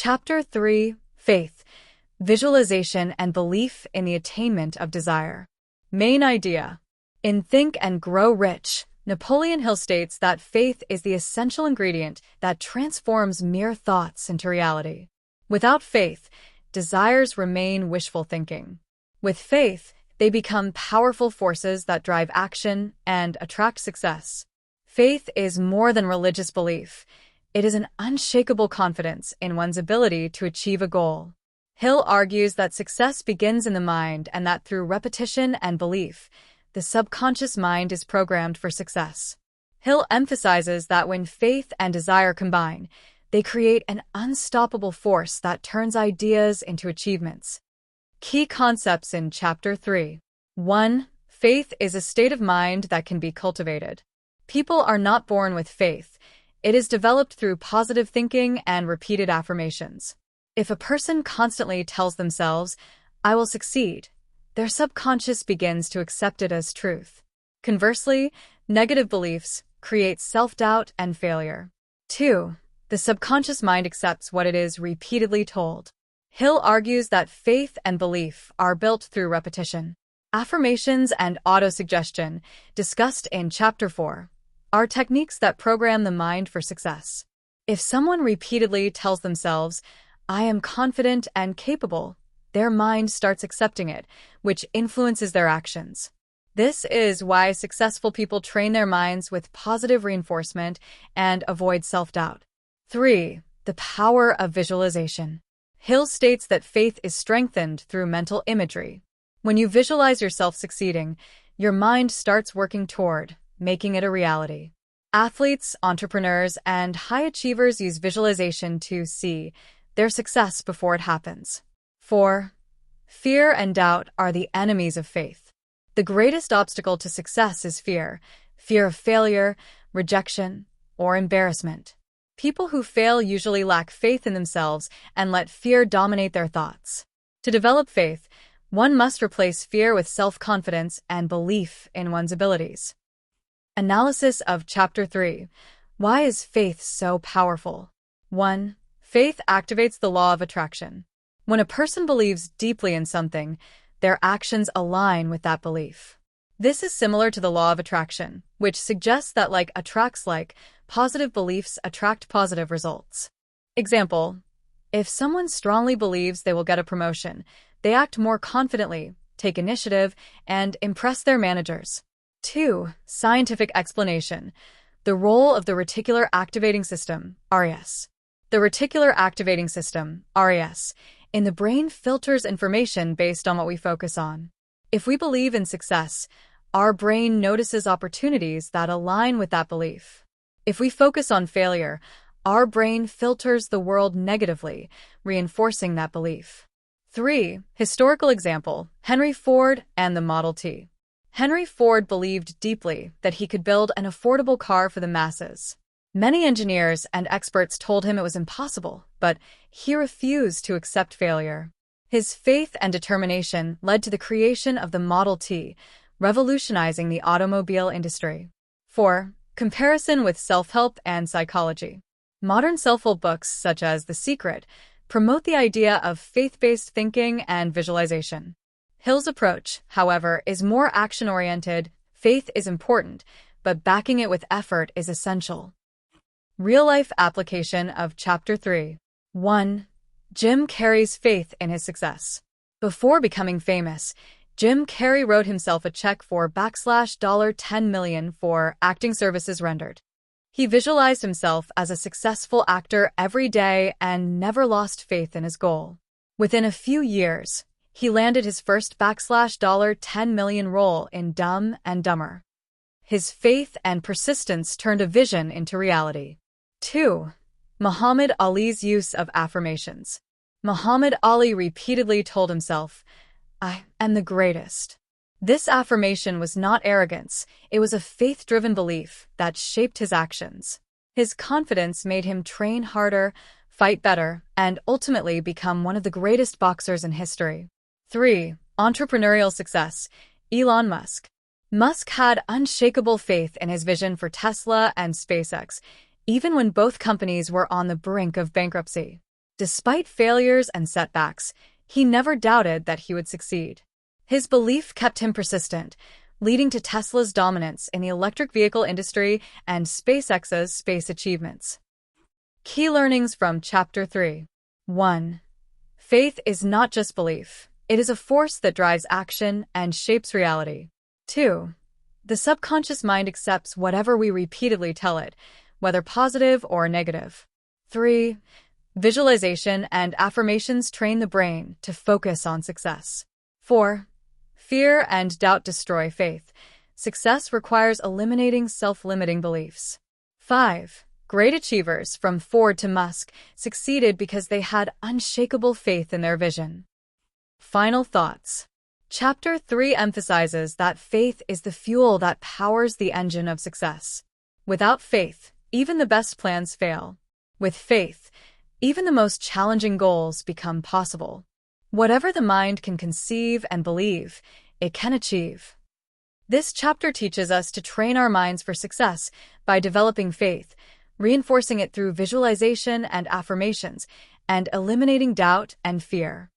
Chapter 3: Faith, Visualization and Belief in the Attainment of Desire. Main idea. In Think and Grow Rich, Napoleon Hill states that faith is the essential ingredient that transforms mere thoughts into reality. Without faith, desires remain wishful thinking. With faith, they become powerful forces that drive action and attract success. Faith is more than religious belief. It is an unshakable confidence in one's ability to achieve a goal. Hill argues that success begins in the mind and that through repetition and belief, the subconscious mind is programmed for success. Hill emphasizes that when faith and desire combine, they create an unstoppable force that turns ideas into achievements. Key concepts in Chapter 3. 1. Faith is a state of mind that can be cultivated. People are not born with faith. It is developed through positive thinking and repeated affirmations. If a person constantly tells themselves, "I will succeed," their subconscious begins to accept it as truth. Conversely, negative beliefs create self-doubt and failure. 2. The subconscious mind accepts what it is repeatedly told. Hill argues that faith and belief are built through repetition. Affirmations and autosuggestion, discussed in Chapter 4, are techniques that program the mind for success. If someone repeatedly tells themselves, "I am confident and capable," their mind starts accepting it, which influences their actions. This is why successful people train their minds with positive reinforcement and avoid self-doubt. 3. The power of visualization. Hill states that faith is strengthened through mental imagery. When you visualize yourself succeeding, your mind starts working toward making it a reality. Athletes, entrepreneurs, and high achievers use visualization to see their success before it happens. 4. Fear and doubt are the enemies of faith. The greatest obstacle to success is fear of failure, rejection, or embarrassment. People who fail usually lack faith in themselves and let fear dominate their thoughts. To develop faith, one must replace fear with self-confidence and belief in one's abilities. Analysis of Chapter 3. Why is faith so powerful? 1. Faith activates the law of attraction. When a person believes deeply in something, their actions align with that belief. This is similar to the law of attraction, which suggests that like attracts like, positive beliefs attract positive results. Example: if someone strongly believes they will get a promotion, they act more confidently, take initiative, and impress their managers. 2. Scientific explanation. The role of the reticular activating system, RAS. The reticular activating system, RAS, in the brain filters information based on what we focus on. If we believe in success, our brain notices opportunities that align with that belief. If we focus on failure, our brain filters the world negatively, reinforcing that belief. 3. Historical example: Henry Ford and the Model T. Henry Ford believed deeply that he could build an affordable car for the masses. Many engineers and experts told him it was impossible, but he refused to accept failure. His faith and determination led to the creation of the Model T, revolutionizing the automobile industry. 4. Comparison with self-help and psychology. Modern self-help books, such as The Secret, promote the idea of faith-based thinking and visualization. Hill's approach, however, is more action-oriented. Faith is important, but backing it with effort is essential. Real-life application of Chapter 3. 1. Jim Carrey's faith in his success. Before becoming famous, Jim Carrey wrote himself a check for $10 million for acting services rendered. He visualized himself as a successful actor every day and never lost faith in his goal. Within a few years, he landed his first $10 million role in Dumb and Dumber. His faith and persistence turned a vision into reality. 2. Muhammad Ali's use of affirmations. Muhammad Ali repeatedly told himself, "I am the greatest." This affirmation was not arrogance, it was a faith-driven belief that shaped his actions. His confidence made him train harder, fight better, and ultimately become one of the greatest boxers in history. 3. Entrepreneurial success. Elon Musk. Musk had unshakable faith in his vision for Tesla and SpaceX, even when both companies were on the brink of bankruptcy. Despite failures and setbacks, he never doubted that he would succeed. His belief kept him persistent, leading to Tesla's dominance in the electric vehicle industry and SpaceX's space achievements. Key learnings from Chapter 3. 1. Faith is not just belief. It is a force that drives action and shapes reality. 2. The subconscious mind accepts whatever we repeatedly tell it, whether positive or negative. 3. Visualization and affirmations train the brain to focus on success. 4. Fear and doubt destroy faith. Success requires eliminating self-limiting beliefs. 5. Great achievers, from Ford to Musk, succeeded because they had unshakable faith in their vision. Final thoughts. Chapter 3 emphasizes that faith is the fuel that powers the engine of success. Without faith, even the best plans fail. With faith, even the most challenging goals become possible. Whatever the mind can conceive and believe, it can achieve. This chapter teaches us to train our minds for success by developing faith, reinforcing it through visualization and affirmations, and eliminating doubt and fear.